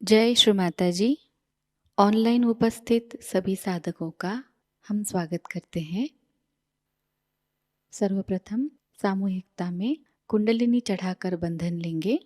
जय श्री माता जी। ऑनलाइन उपस्थित सभी साधकों का हम स्वागत करते हैं। सर्वप्रथम सामूहिकता में कुंडलिनी चढ़ाकर बंधन लेंगे।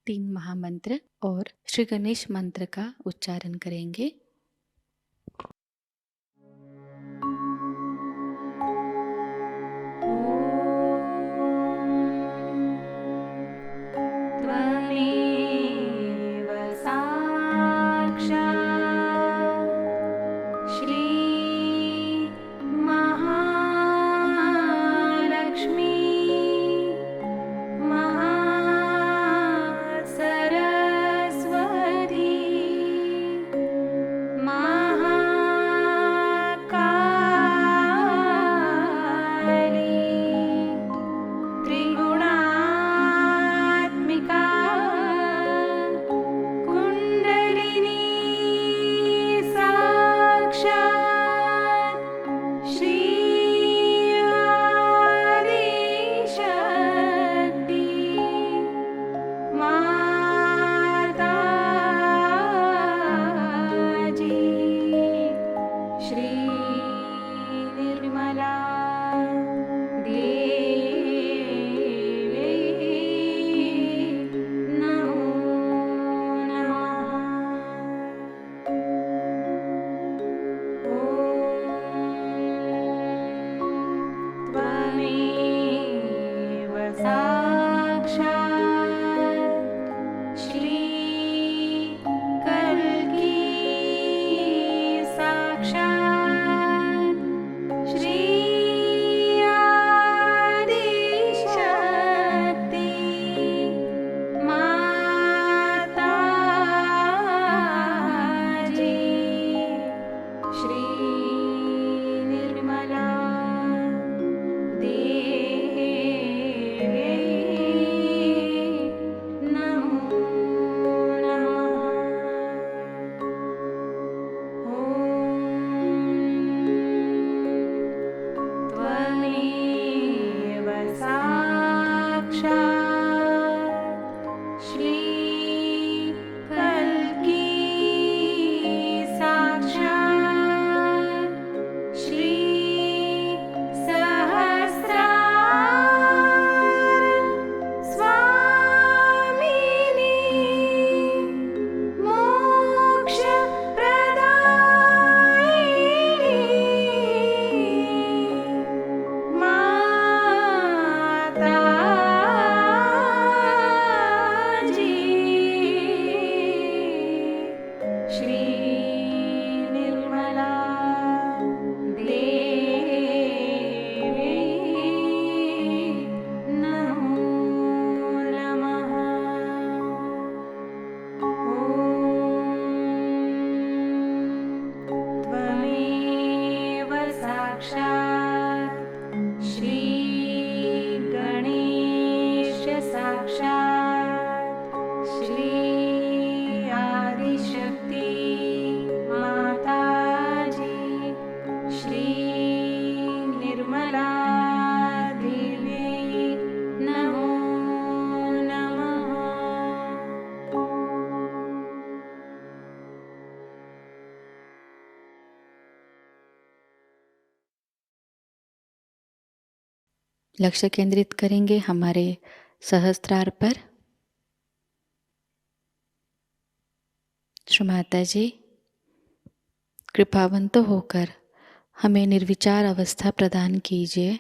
तीन महामंत्र और श्री गणेश मंत्र का उच्चारण करेंगे। त्वमेव साक्षात् श्री महालक्ष्मी महासरस्वती महाकाली त्रिगुणात्मिका कुण्डलिनी साक्षात् श्री आदिशक्ति माताजी श्री निर्मला देवी नमो नमः। त्वमेव साक्षात् श्री कल्की साक्षात् श्री आदिशक्ति माताजी श्री निर्मला देवी नमो नमः। त्वमेव साक्षात् श्री कल्की साक्षात् श्री सहस्रार स्वामिनी मोक्षप्रदायिनी माताजी श्री निर्मला देवी नमो नमः। त्वमेव साक्षात् श्री गणेश साक्षात् श्री आदिशक्ति माताजी श्री निर्मला देवी नमो नमः। लक्ष्य केंद्रित करेंगे हमारे सहस्त्रार पर। श्री माता जी, कृपावंत होकर हमें निर्विचार अवस्था प्रदान कीजिए।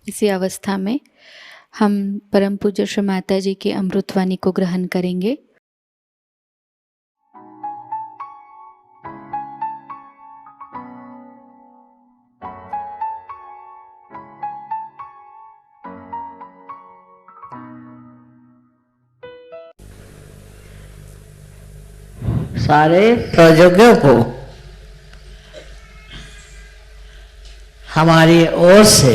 इसी अवस्था में हम परम पूज्य श्री माता जी की अमृतवाणी को ग्रहण करेंगे। सारे प्रयोजकों को हमारी ओर से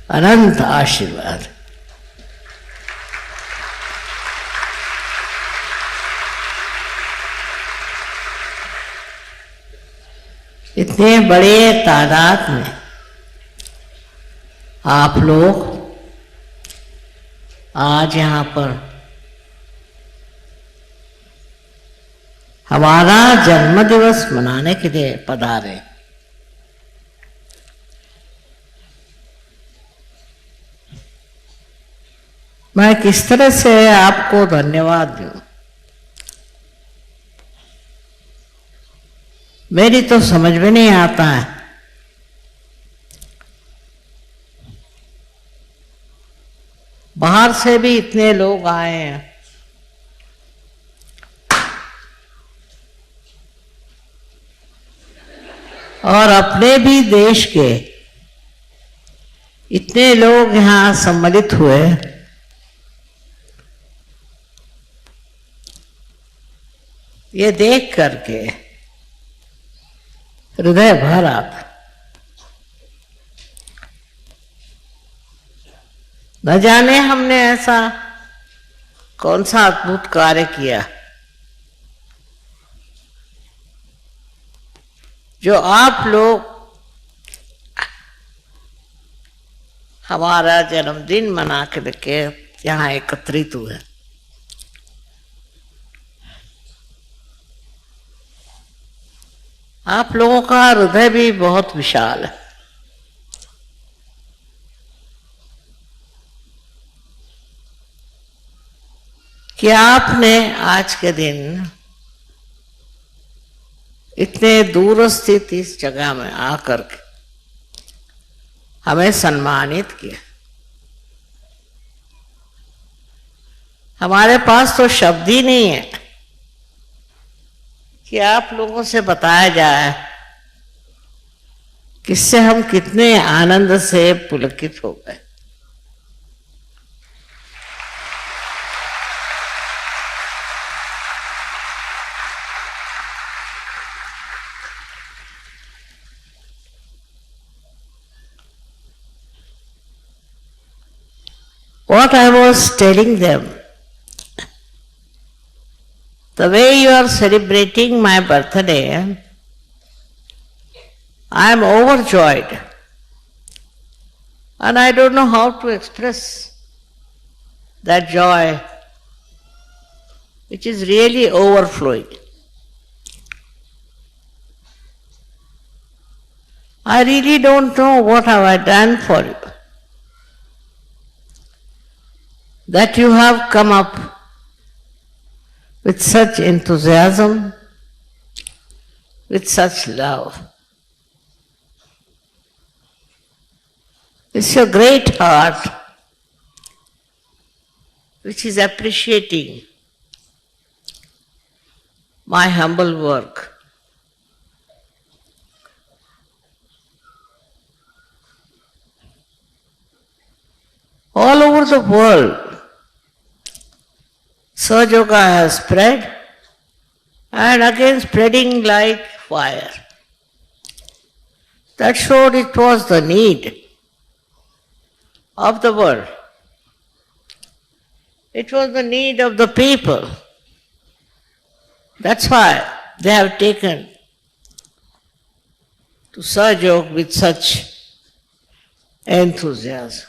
अनंत आशीर्वाद। इतने बड़े तादाद में आप लोग आज यहाँ पर हमारा जन्मदिवस मनाने के लिए पधारे। मैं किस तरह से आपको धन्यवाद दूं? मेरी तो समझ में नहीं आता है बाहर से भी इतने लोग आए हैं। और अपने भी देश के इतने लोग यहाँ सम्मिलित हुए। ये देख करके हृदय भर आता। न जाने हमने ऐसा कौन सा अद्भुत कार्य किया जो आप लोग हमारा जन्मदिन मना के यहाँ एकत्रित हुए। आप लोगों का हृदय भी बहुत विशाल है। कि आपने आज के दिन इतने दूर स्थित इस जगह में आकर के हमें सम्मानित किया। हमारे पास तो शब्द ही नहीं है कि आप लोगों से बताया जाए किससे हम कितने आनंद से पुलकित हो गए। What I was telling them, the way you are celebrating my birthday, I am overjoyed. And I don't know how to express that joy, which is really overflowing. I really don't know what have I done for you, that you have come up with such enthusiasm, with such love. It's your great heart which is appreciating my humble work. All over the world, Sahaja Yoga has spread and again spreading like fire. That showed it was the need of the world. It was the need of the people. That's why they have taken to Sahaja Yoga with such enthusiasm.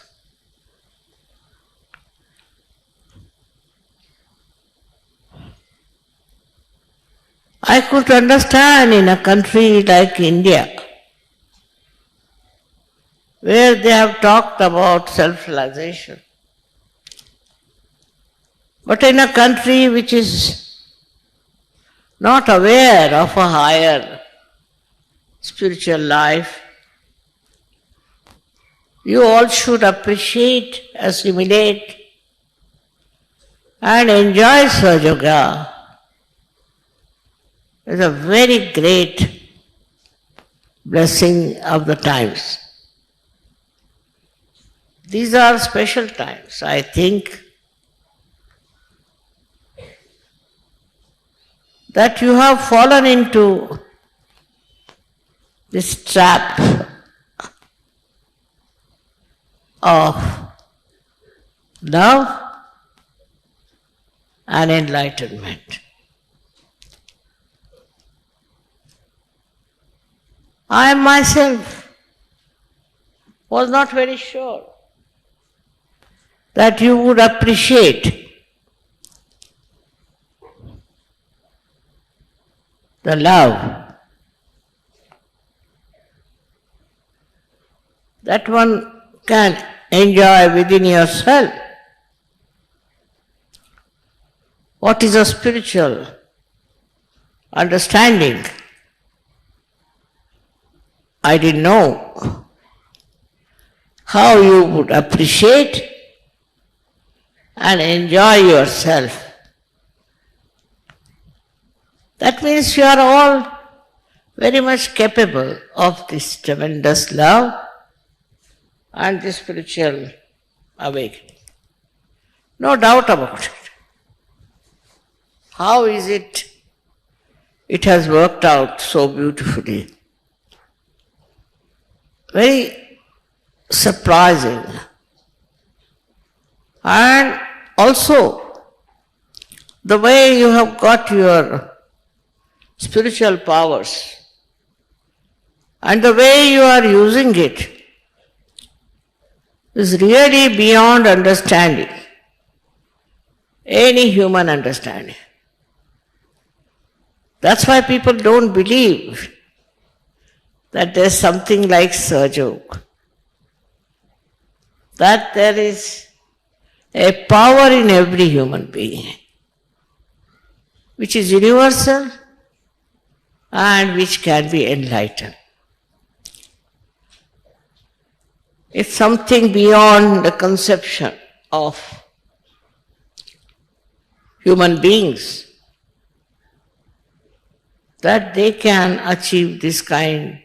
I could understand in a country like India, where they have talked about self-realization. But in a country which is not aware of a higher spiritual life, you all should appreciate, assimilate, and enjoy Sahaja Yoga. It's a very great blessing of the times. These are special times. I think that you have fallen into this trap of love and enlightenment. I myself was not very sure that you would appreciate the love that one can enjoy within yourself. What is a spiritual understanding? I didn't know how you would appreciate and enjoy yourself. That means you are all very much capable of this tremendous love and this spiritual awakening. No doubt about it. How is it? It has worked out so beautifully. Very surprising. And also, the way you have got your spiritual powers and the way you are using it is really beyond understanding, any human understanding. That's why people don't believe that there's something like Sahaja, that there is a power in every human being which is universal and which can be enlightened. It's something beyond the conception of human beings that they can achieve this kind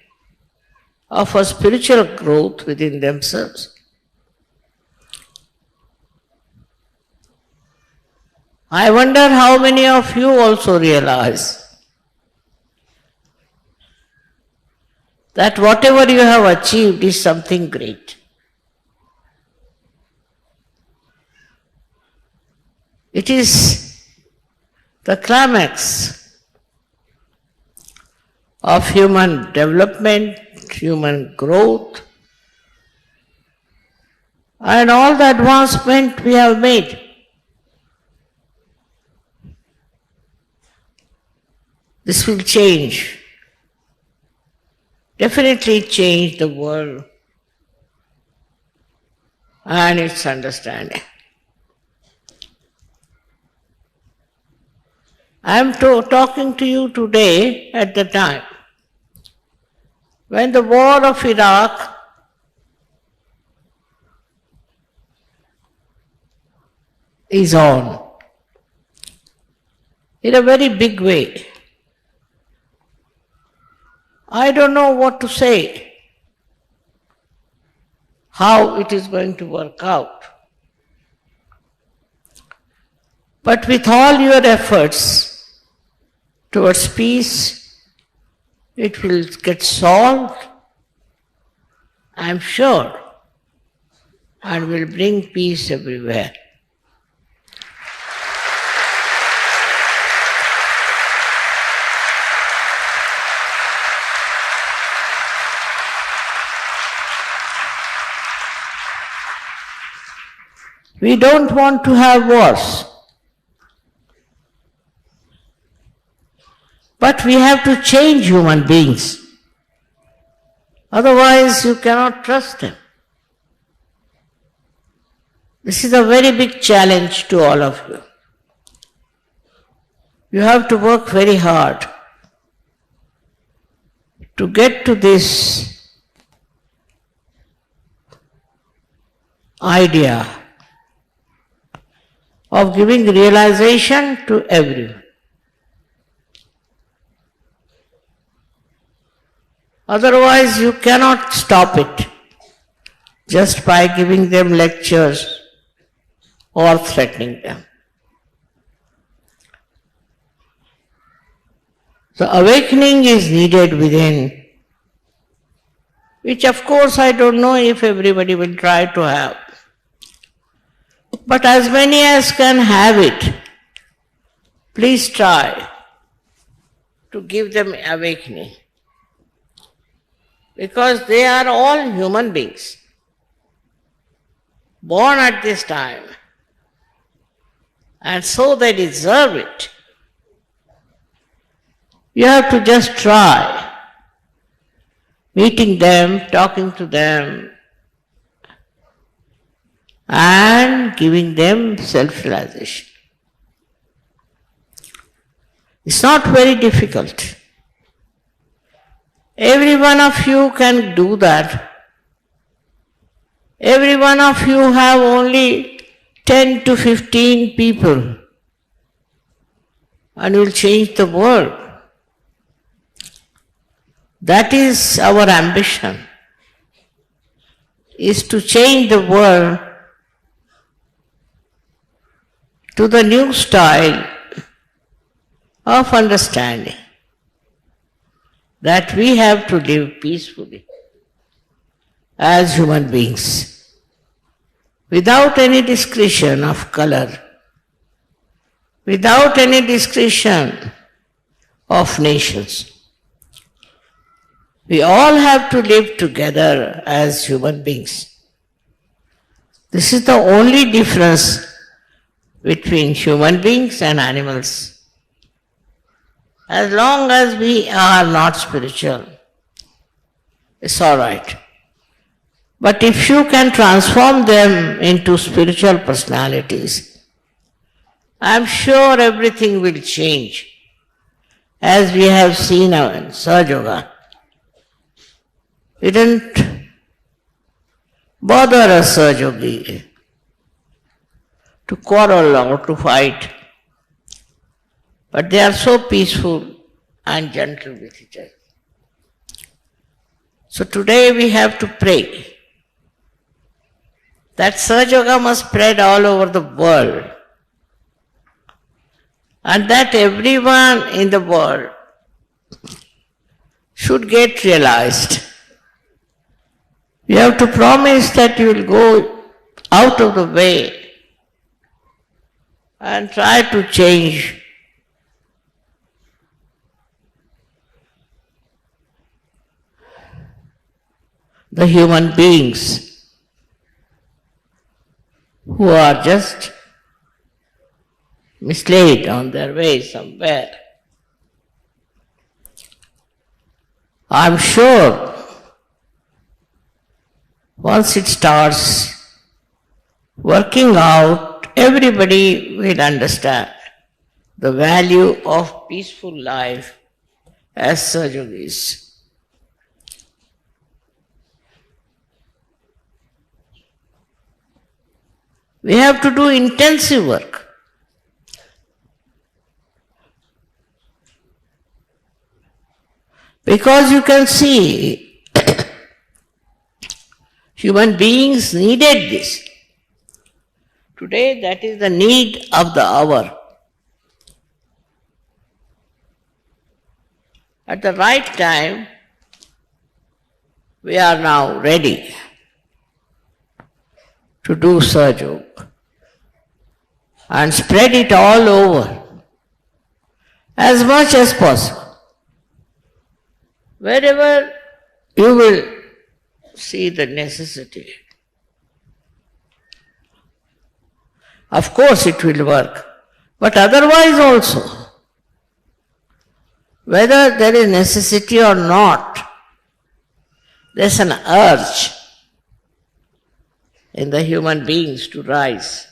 of a spiritual growth within themselves. I wonder how many of you also realize that whatever you have achieved is something great. It is the climax of human development, human growth, and all the advancement we have made. This will change, definitely change the world and its understanding. I am talking to you today at the time when the war of Iraq is on in a very big way. I don't know what to say, how it is going to work out. But with all your efforts towards peace, it will get solved, I am sure, and will bring peace everywhere. We don't want to have wars. But we have to change human beings. Otherwise, you cannot trust them. This is a very big challenge to all of you. You have to work very hard to get to this idea of giving realization to everyone. Otherwise, you cannot stop it just by giving them lectures or threatening them. The awakening is needed within, which of course I don't know if everybody will try to have. But as many as can have it, please try to give them awakening. Because they are all human beings, born at this time, and so they deserve it. You have to just try meeting them, talking to them, and giving them self-realization. It's not very difficult. Every one of you can do that. Every one of you have only 10 to 15 people and will change the world. That is our ambition, is to change the world to the new style of understanding that we have to live peacefully as human beings, without any discretion of color, without any discretion of nations. We all have to live together as human beings. This is the only difference between human beings and animals. As long as we are not spiritual, it's all right. But if you can transform them into spiritual personalities, I'm sure everything will change, as we have seen in Sahaja Yoga. It didn't bother a Sahaja Yogi to quarrel or to fight, but they are so peaceful and gentle with each other. So today we have to pray that Sahaja Yoga must spread all over the world, and that everyone in the world should get realized. You have to promise that you will go out of the way and try to change the human beings who are just misled on their way somewhere. I'm sure once it starts working out, everybody will understand the value of peaceful life as Sahaja Yogis. We have to do intensive work. Because you can see, human beings needed this. Today, that is the need of the hour. At the right time, we are now ready to do Sahaja Yoga and spread it all over as much as possible. Wherever you will see the necessity. Of course it will work, but otherwise also, whether there is necessity or not, there's an urge in the human beings to rise.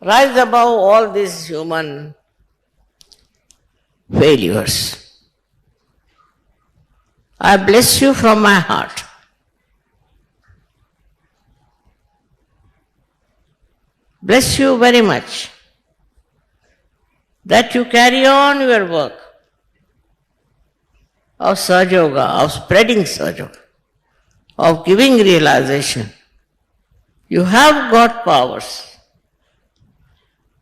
Rise above all these human failures. I bless you from my heart. Bless you very much that you carry on your work of Sahaja Yoga, of spreading Sahaja Yoga, of giving realization. You have got powers.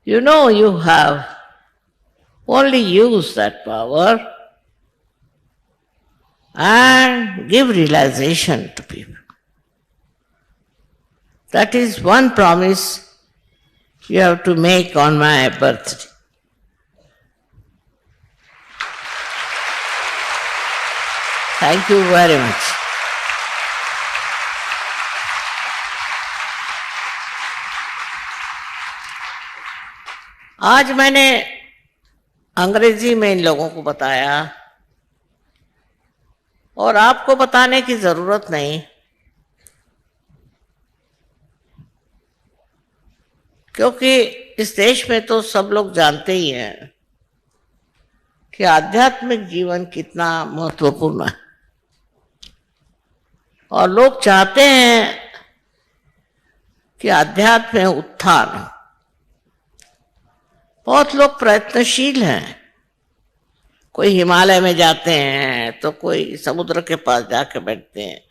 You know you have. Only use that power and give realization to people. That is one promise you have to make on my birthday. Thank you very much. आज मैंने अंग्रेजी में इन लोगों को बताया और आपको बताने की जरूरत नहीं, क्योंकि इस देश में तो सब लोग जानते ही हैं कि आध्यात्मिक जीवन कितना महत्वपूर्ण है और लोग चाहते हैं कि अध्यात्म में उत्थान। बहुत लोग प्रयत्नशील हैं, कोई हिमालय में जाते हैं तो कोई समुद्र के पास जाके बैठते हैं,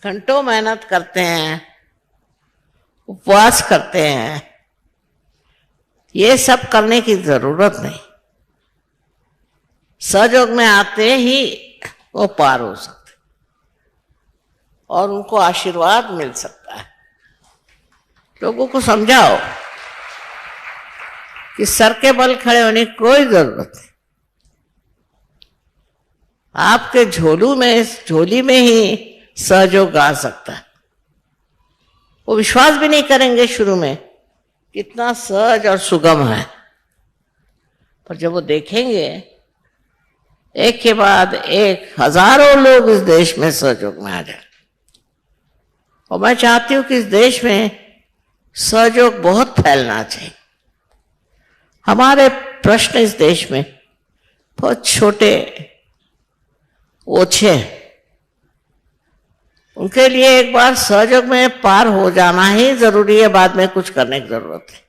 घंटों मेहनत करते हैं, उपवास करते हैं। ये सब करने की जरूरत नहीं, सहयोग में आते ही वो पार हो सकते और उनको आशीर्वाद मिल सकता है। लोगों को समझाओ कि सर के बल खड़े होने की कोई जरूरत नहीं। आपके झोली में ही सहयोग आ सकता है। वो विश्वास भी नहीं करेंगे शुरू में, कितना सहज और सुगम है, पर जब वो देखेंगे एक के बाद एक हजारों लोग इस देश में सहयोग में आ जाए। और मैं चाहती हूं कि इस देश में सहयोग बहुत फैलना चाहिए। हमारे प्रश्न इस देश में बहुत छोटे ओछे हैं, उनके लिए एक बार सहयोग में पार हो जाना ही जरूरी है, बाद में कुछ करने की जरूरत है।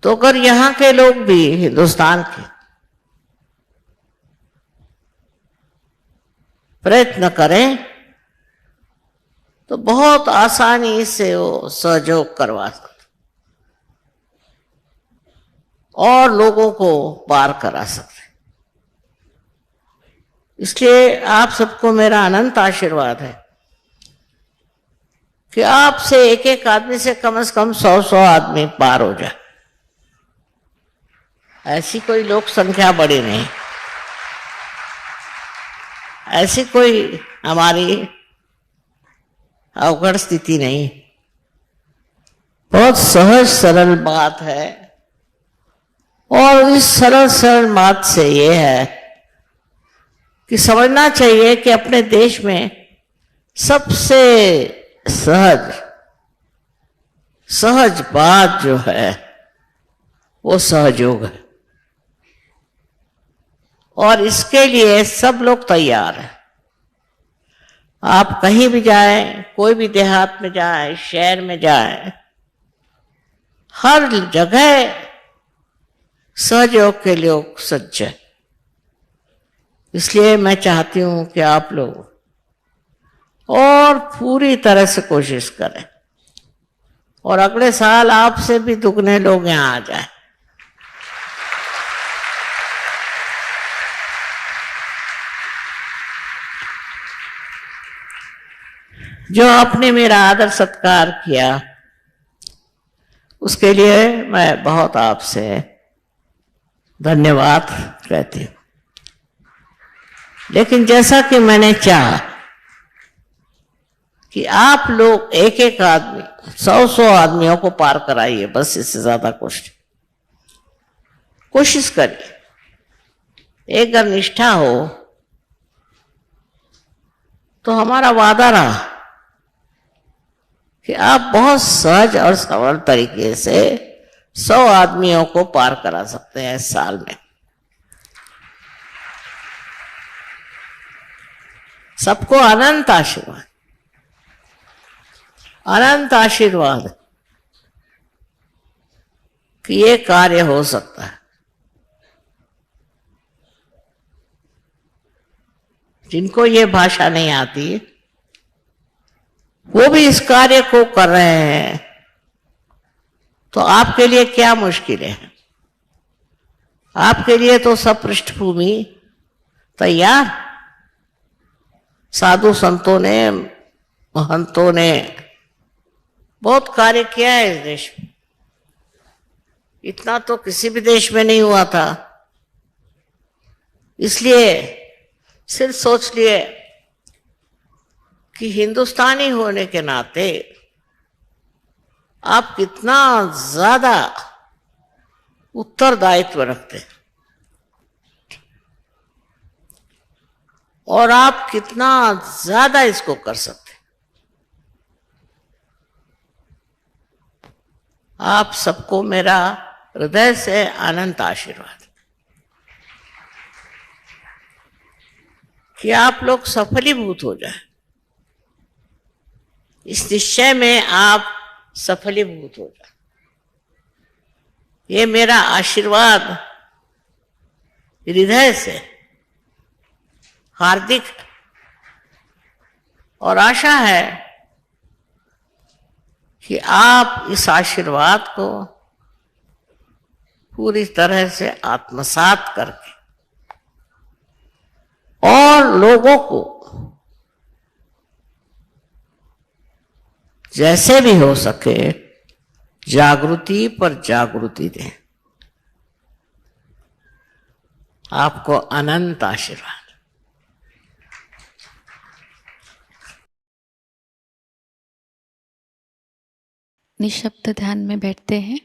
तो अगर यहां के लोग भी हिंदुस्तान के प्रयत्न करें तो बहुत आसानी से वो सहयोग करवा सकते और लोगों को पार करा सकते। इसलिए आप सबको मेरा अनंत आशीर्वाद है कि आपसे एक एक आदमी से कम 100 आदमी पार हो जाए। ऐसी कोई लोक संख्या बड़ी नहीं, ऐसी कोई हमारी अवगढ़ स्थिति नहीं, बहुत सहज सरल बात है। और इस सरल बात से ये है कि समझना चाहिए कि अपने देश में सबसे सहज बात जो है वो सहयोग है, और इसके लिए सब लोग तैयार हैं। आप कहीं भी जाएं, कोई भी देहात में जाएं, शहर में जाएं, हर जगह सहयोग के लोग सज्ज हैं। इसलिए मैं चाहती हूं कि आप लोग और पूरी तरह से कोशिश करें और अगले साल आपसे भी दुगने लोग यहां आ जाएं। जो आपने मेरा आदर सत्कार किया उसके लिए मैं बहुत आपसे धन्यवाद कहती हूं। लेकिन जैसा कि मैंने चाहा कि आप लोग एक एक आदमी 100 आदमियों को पार कराइए, बस इससे ज्यादा कोशिश करिए। एक अगर निष्ठा हो तो हमारा वादा रहा कि आप बहुत सहज और सरल तरीके से 100 आदमियों को पार करा सकते हैं इस साल में। सबको अनंत आशीर्वाद, अनंत आशीर्वाद कि ये कार्य हो सकता है। जिनको ये भाषा नहीं आती वो भी इस कार्य को कर रहे हैं, तो आपके लिए क्या मुश्किलें हैं? आपके लिए तो सब पृष्ठभूमि तैयार। साधु संतों ने, महंतों ने बहुत कार्य किया है इस देश में। इतना तो किसी भी देश में नहीं हुआ था। इसलिए सिर्फ सोच लिए कि हिंदुस्तानी होने के नाते आप कितना ज्यादा उत्तरदायित्व रखते हैं और आप कितना ज्यादा इसको कर सकते हैं। आप सबको मेरा हृदय से अनंत आशीर्वाद कि आप लोग सफलीभूत हो जाए इस निश्चय में आप सफलीभूत हो जाओ। ये मेरा आशीर्वाद हृदय से हार्दिक और आशा है कि आप इस आशीर्वाद को पूरी तरह से आत्मसात करके और लोगों को जैसे भी हो सके जागृति पर जागृति दें। आपको अनंत आशीर्वाद। निःशब्द ध्यान में बैठते हैं।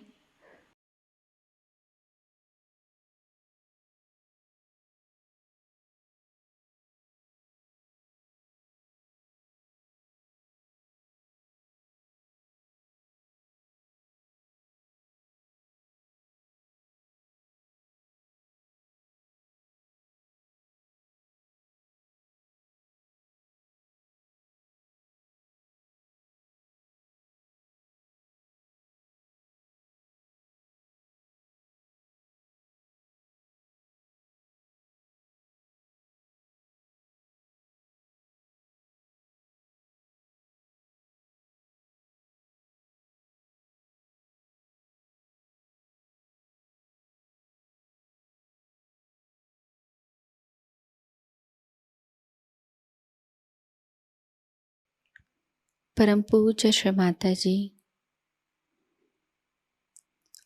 परम पूज्य श्री माता जी,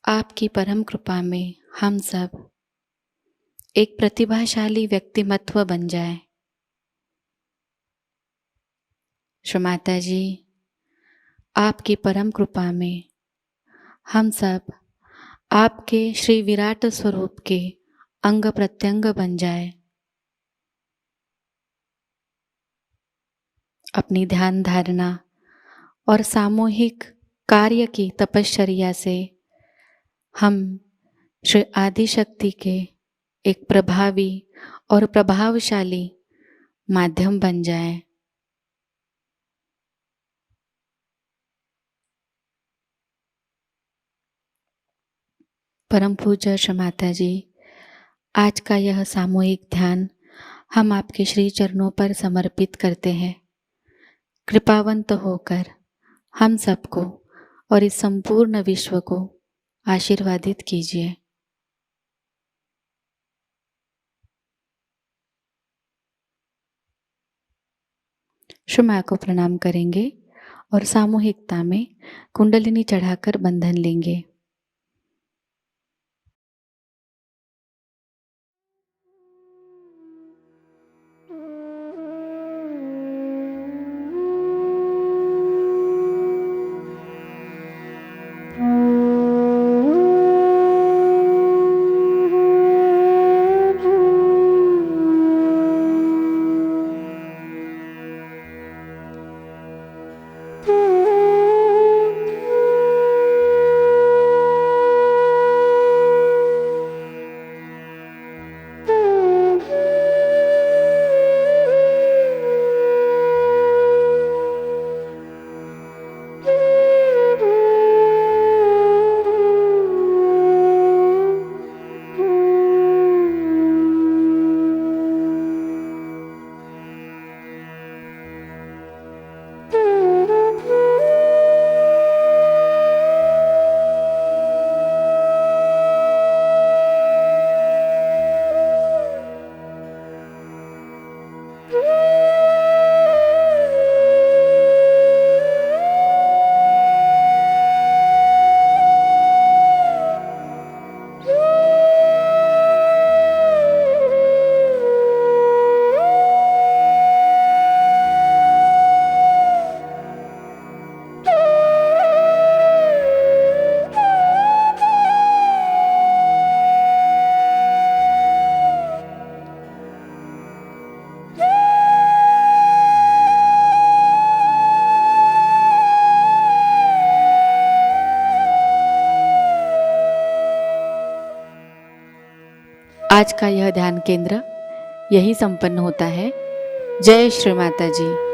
आपकी परम कृपा में हम सब एक प्रतिभाशाली व्यक्तिमत्व बन जाए। श्री माता जी, आपकी परम कृपा में हम सब आपके श्री विराट स्वरूप के अंग प्रत्यंग बन जाए। अपनी ध्यान धारणा और सामूहिक कार्य की तपश्चर्या से हम श्री आदिशक्ति के एक प्रभावी और प्रभावशाली माध्यम बन जाए। परम पूज्य श्री माता जी, आज का यह सामूहिक ध्यान हम आपके श्री चरणों पर समर्पित करते हैं। कृपावंत होकर हम सबको और इस संपूर्ण विश्व को आशीर्वादित कीजिए। श्री मां को प्रणाम करेंगे और सामूहिकता में कुंडलिनी चढ़ाकर बंधन लेंगे। आज का यह ध्यान केंद्र यही संपन्न होता है। जय श्री माता जी।